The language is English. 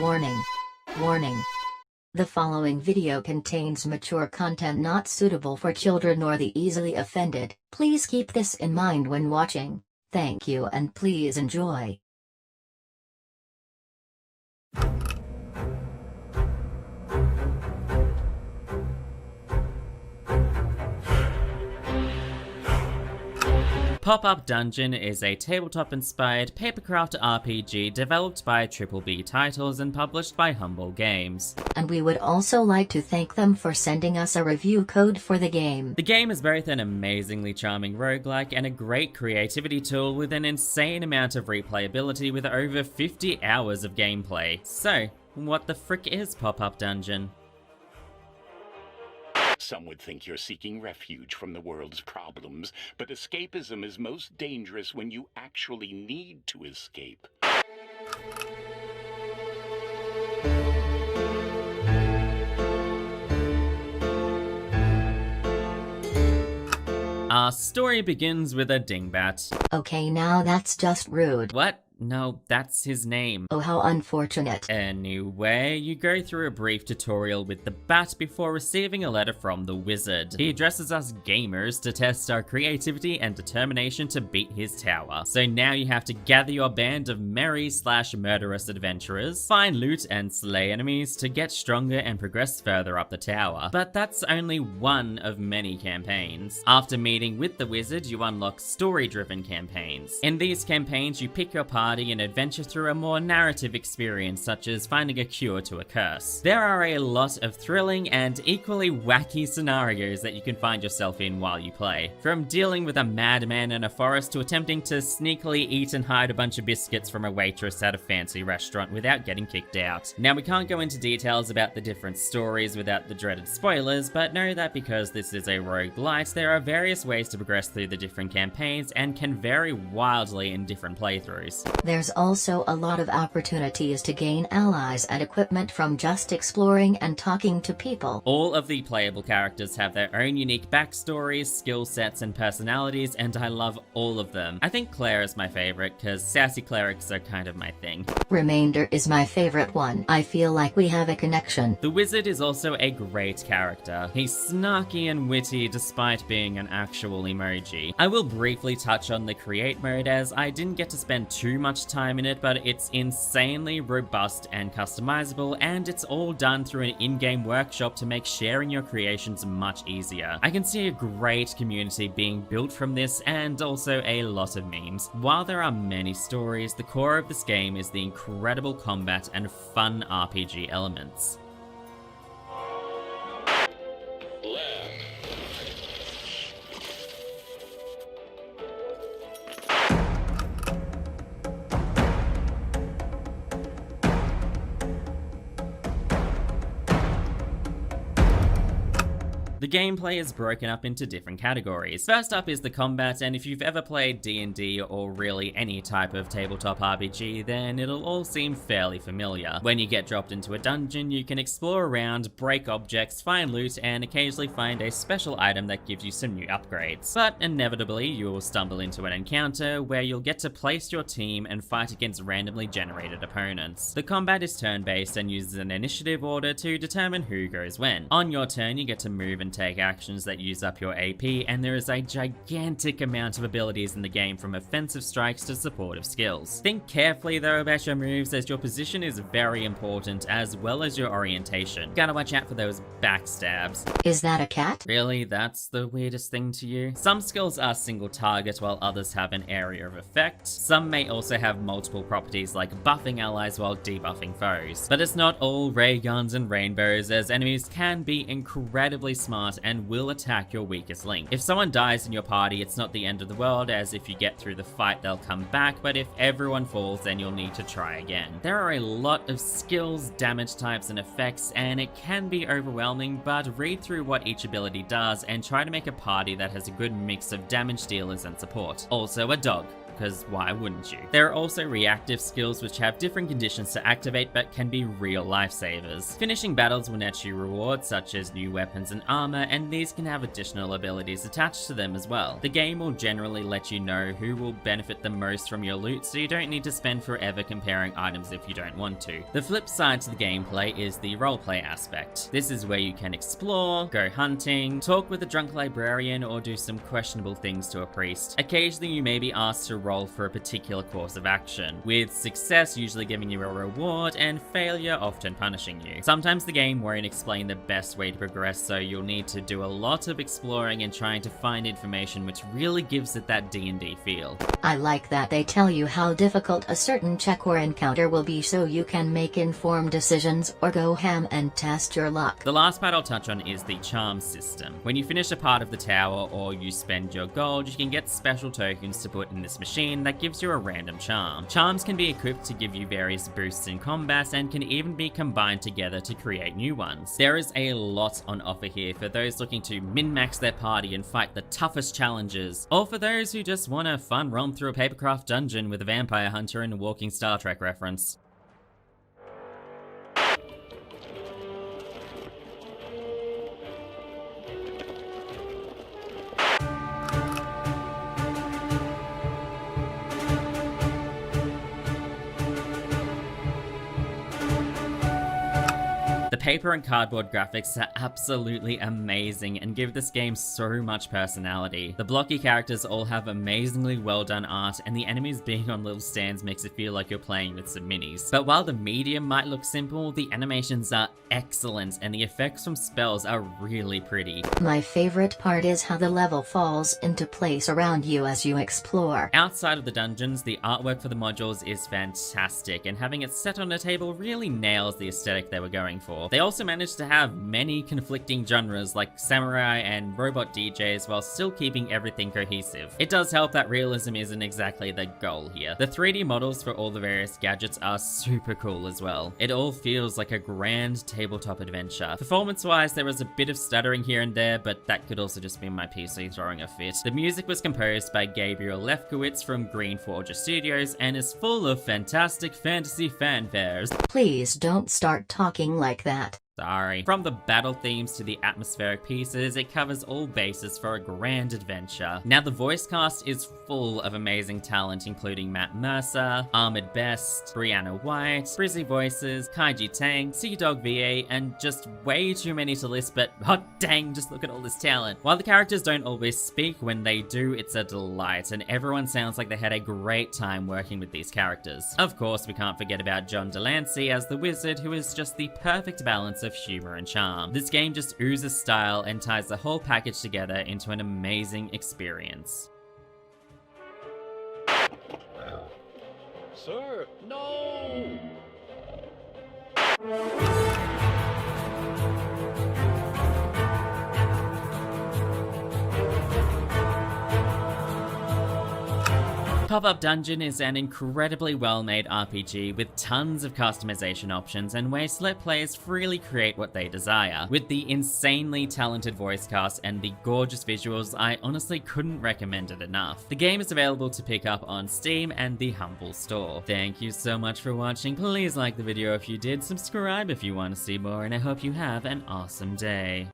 Warning. Warning. The following video contains mature content not suitable for children or the easily offended. Please keep this in mind when watching. Thank you and please enjoy. Popup Dungeon is a tabletop-inspired papercraft RPG developed by Triple B Titles and published by Humble Games. And we would also like to thank them for sending us a review code for the game. The game is both an amazingly charming roguelike and a great creativity tool with an insane amount of replayability with over 50 hours of gameplay. So, what the frick is Popup Dungeon? Some would think you're seeking refuge from the world's problems, but escapism is most dangerous when you actually need to escape. Our story begins with a dingbat. Okay, now that's just rude. What? No, that's his name. Oh, how unfortunate. Anyway, you go through a brief tutorial with the bat before receiving a letter from the wizard. He addresses us gamers to test our creativity and determination to beat his tower. So now you have to gather your band of merry/murderous adventurers, find loot and slay enemies to get stronger and progress further up the tower. But that's only one of many campaigns. After meeting with the wizard, you unlock story-driven campaigns. In these campaigns, you pick your party and adventure through a more narrative experience, such as finding a cure to a curse. There are a lot of thrilling and equally wacky scenarios that you can find yourself in while you play. From dealing with a madman in a forest to attempting to sneakily eat and hide a bunch of biscuits from a waitress at a fancy restaurant without getting kicked out. Now, we can't go into details about the different stories without the dreaded spoilers, but know that because this is a roguelite, there are various ways to progress through the different campaigns and can vary wildly in different playthroughs. There's also a lot of opportunities to gain allies and equipment from just exploring and talking to people. All of the playable characters have their own unique backstories, skill sets, and personalities, and I love all of them. I think Claire is my favorite, because sassy clerics are kind of my thing. Remainder is my favorite one. I feel like we have a connection. The wizard is also a great character. He's snarky and witty despite being an actual emoji. I will briefly touch on the create mode as I didn't get to spend too much time in it, but it's insanely robust and customizable, and it's all done through an in-game workshop to make sharing your creations much easier. I can see a great community being built from this, and also a lot of memes. While there are many stories, the core of this game is the incredible combat and fun RPG elements. The gameplay is broken up into different categories. First up is the combat, and if you've ever played D&D or really any type of tabletop RPG, then it'll all seem fairly familiar. When you get dropped into a dungeon, you can explore around, break objects, find loot, and occasionally find a special item that gives you some new upgrades. But inevitably, you will stumble into an encounter where you'll get to place your team and fight against randomly generated opponents. The combat is turn-based and uses an initiative order to determine who goes when. On your turn, you get to move and take actions that use up your AP, and there is a gigantic amount of abilities in the game, from offensive strikes to supportive skills. Think carefully though about your moves, as your position is very important, as well as your orientation. Gotta watch out for those backstabs. Is that a cat? Really? That's the weirdest thing to you? Some skills are single target while others have an area of effect. Some may also have multiple properties like buffing allies while debuffing foes. But it's not all ray guns and rainbows, as enemies can be incredibly smart and will attack your weakest link. If someone dies in your party, it's not the end of the world, as if you get through the fight they'll come back, but if everyone falls then you'll need to try again. There are a lot of skills, damage types, and effects, and it can be overwhelming, but read through what each ability does and try to make a party that has a good mix of damage dealers and support. Also a dog. because why wouldn't you? There are also reactive skills which have different conditions to activate but can be real lifesavers. Finishing battles will net you rewards such as new weapons and armor, and these can have additional abilities attached to them as well. The game will generally let you know who will benefit the most from your loot, so you don't need to spend forever comparing items if you don't want to. The flip side to the gameplay is the roleplay aspect. This is where you can explore, go hunting, talk with a drunk librarian, or do some questionable things to a priest. Occasionally you may be asked to roll for a particular course of action, with success usually giving you a reward and failure often punishing you. Sometimes the game won't explain the best way to progress, so you'll need to do a lot of exploring and trying to find information, which really gives it that D&D feel. I like that they tell you how difficult a certain check or encounter will be so you can make informed decisions or go ham and test your luck. The last part I'll touch on is the charm system. When you finish a part of the tower or you spend your gold, you can get special tokens to put in this machine that gives you a random charm. Charms can be equipped to give you various boosts in combat and can even be combined together to create new ones. There is a lot on offer here for those looking to min-max their party and fight the toughest challenges, or for those who just want a fun romp through a papercraft dungeon with a vampire hunter and a walking Star Trek reference. The paper and cardboard graphics are absolutely amazing and give this game so much personality. The blocky characters all have amazingly well done art, and the enemies being on little stands makes it feel like you're playing with some minis. But while the medium might look simple, the animations are excellent and the effects from spells are really pretty. My favorite part is how the level falls into place around you as you explore. Outside of the dungeons, the artwork for the modules is fantastic, and having it set on a table really nails the aesthetic they were going for. They also managed to have many conflicting genres like samurai and robot DJs while still keeping everything cohesive. It does help that realism isn't exactly the goal here. The 3D models for all the various gadgets are super cool as well. It all feels like a grand tabletop adventure. Performance-wise, there was a bit of stuttering here and there, but that could also just be my PC throwing a fit. The music was composed by Gabriel Lefkowitz from Green Forger Studios and is full of fantastic fantasy fanfares. Please don't start talking like that. Sorry. From the battle themes to the atmospheric pieces, it covers all bases for a grand adventure. Now the voice cast is full of amazing talent, including Matt Mercer, Ahmed Best, Brianna White, Brizzy Voices, Kaiji Tang, Sea Dog VA, and just way too many to list, but hot dang, just look at all this talent. While the characters don't always speak, when they do, it's a delight, and everyone sounds like they had a great time working with these characters. Of course, we can't forget about John Delancey as the wizard, who is just the perfect balance of humor and charm. This game just oozes style and ties the whole package together into an amazing experience. Sir, no! Popup Dungeon is an incredibly well-made RPG with tons of customization options and ways to let players freely create what they desire. With the insanely talented voice cast and the gorgeous visuals, I honestly couldn't recommend it enough. The game is available to pick up on Steam and the Humble Store. Thank you so much for watching. Please like the video if you did, subscribe if you want to see more, and I hope you have an awesome day.